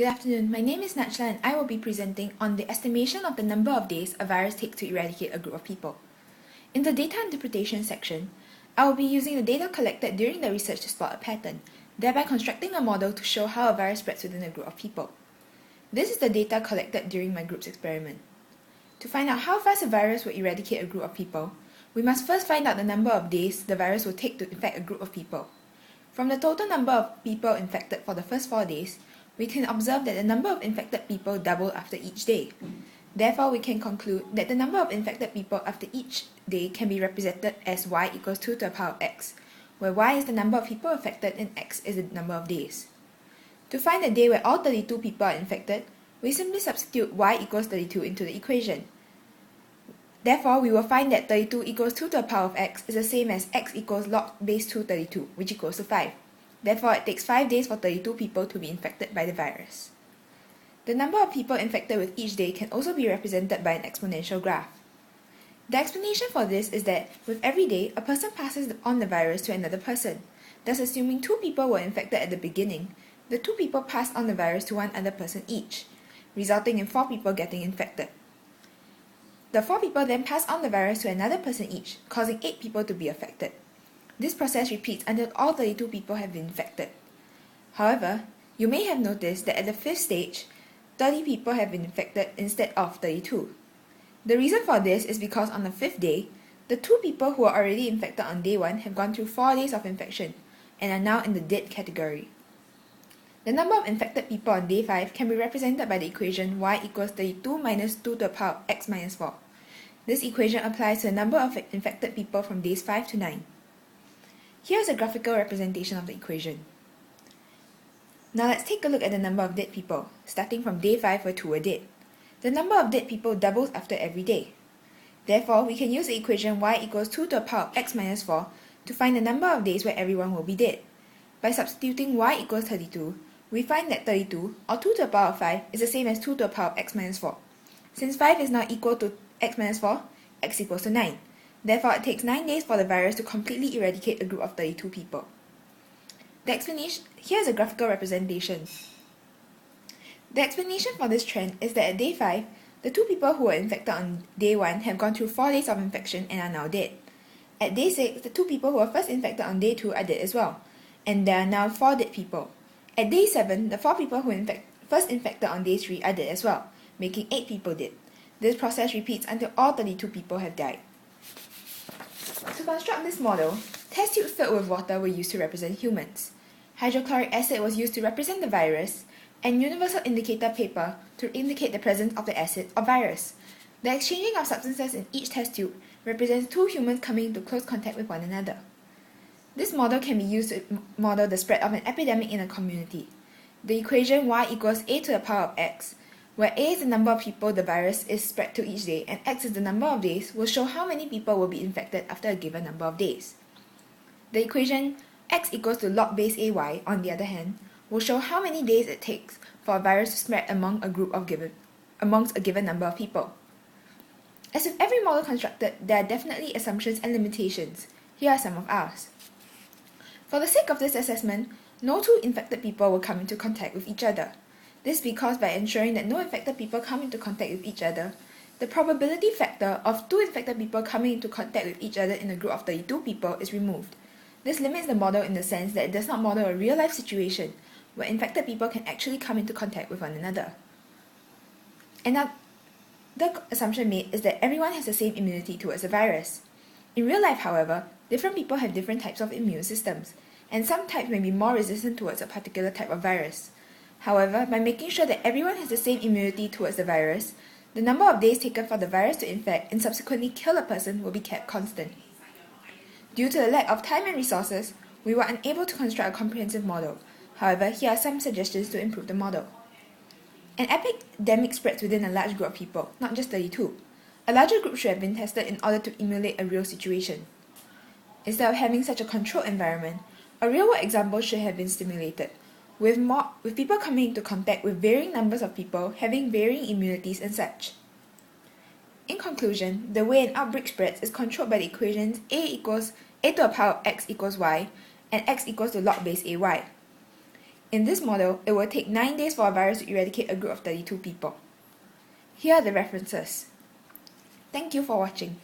Good afternoon, my name is Najla and I will be presenting on the estimation of the number of days a virus takes to eradicate a group of people. In the data interpretation section, I will be using the data collected during the research to spot a pattern, thereby constructing a model to show how a virus spreads within a group of people. This is the data collected during my group's experiment. To find out how fast a virus will eradicate a group of people, we must first find out the number of days the virus will take to infect a group of people. From the total number of people infected for the first 4 days, we can observe that the number of infected people double after each day. Therefore, we can conclude that the number of infected people after each day can be represented as y equals 2 to the power of x, where y is the number of people affected and x is the number of days. To find the day where all 32 people are infected, we simply substitute y equals 32 into the equation. Therefore, we will find that 32 equals 2 to the power of x is the same as x equals log base 2 32, which equals to 5. Therefore, it takes 5 days for 32 people to be infected by the virus. The number of people infected with each day can also be represented by an exponential graph. The explanation for this is that with every day, a person passes on the virus to another person. Thus, assuming 2 people were infected at the beginning, the 2 people passed on the virus to one other person each, resulting in 4 people getting infected. The 4 people then pass on the virus to another person each, causing 8 people to be affected. This process repeats until all 32 people have been infected. However, you may have noticed that at the 5th stage, 30 people have been infected instead of 32. The reason for this is because on the 5th day, the 2 people who were already infected on day 1 have gone through 4 days of infection and are now in the dead category. The number of infected people on day 5 can be represented by the equation y equals 32 minus 2 to the power of x minus 4. This equation applies to the number of infected people from days 5 to 9. Here is a graphical representation of the equation. Now let's take a look at the number of dead people, starting from day 5 where 2 were dead. The number of dead people doubles after every day. Therefore, we can use the equation y equals 2 to the power of x minus 4 to find the number of days where everyone will be dead. By substituting y equals 32, we find that 32, or 2 to the power of 5, is the same as 2 to the power of x minus 4. Since 5 is now equal to x minus 4, x equals to 9. Therefore, it takes 9 days for the virus to completely eradicate a group of 32 people. The explanation here is a graphical representation. The explanation for this trend is that at day 5, the 2 people who were infected on day 1 have gone through 4 days of infection and are now dead. At day 6, the 2 people who were first infected on day 2 are dead as well, and there are now 4 dead people. At day 7, the 4 people who first infected on day 3 are dead as well, making 8 people dead. This process repeats until all 32 people have died. To construct this model, test tubes filled with water were used to represent humans. Hydrochloric acid was used to represent the virus, and universal indicator paper to indicate the presence of the acid or virus. The exchanging of substances in each test tube represents 2 humans coming into close contact with one another. This model can be used to model the spread of an epidemic in a community. The equation y equals a to the power of x, where a is the number of people the virus is spread to each day and x is the number of days, will show how many people will be infected after a given number of days. The equation x equals to log base ay, on the other hand, will show how many days it takes for a virus to spread amongst a given number of people. As with every model constructed, there are definitely assumptions and limitations. Here are some of ours. For the sake of this assessment, no 2 infected people will come into contact with each other. This because by ensuring that no infected people come into contact with each other, the probability factor of 2 infected people coming into contact with each other in a group of 32 people is removed. This limits the model in the sense that it does not model a real-life situation where infected people can actually come into contact with one another. Another assumption made is that everyone has the same immunity towards the virus. In real life, however, different people have different types of immune systems, and some types may be more resistant towards a particular type of virus. However, by making sure that everyone has the same immunity towards the virus, the number of days taken for the virus to infect and subsequently kill a person will be kept constant. Due to the lack of time and resources, we were unable to construct a comprehensive model. However, here are some suggestions to improve the model. An epidemic spreads within a large group of people, not just 32. A larger group should have been tested in order to emulate a real situation. Instead of having such a controlled environment, a real-world example should have been stimulated, with people coming into contact with varying numbers of people having varying immunities and such. In conclusion, the way an outbreak spreads is controlled by the equations a equals a to the power of x equals y and x equals to log base ay. In this model, it will take 9 days for a virus to eradicate a group of 32 people. Here are the references. Thank you for watching.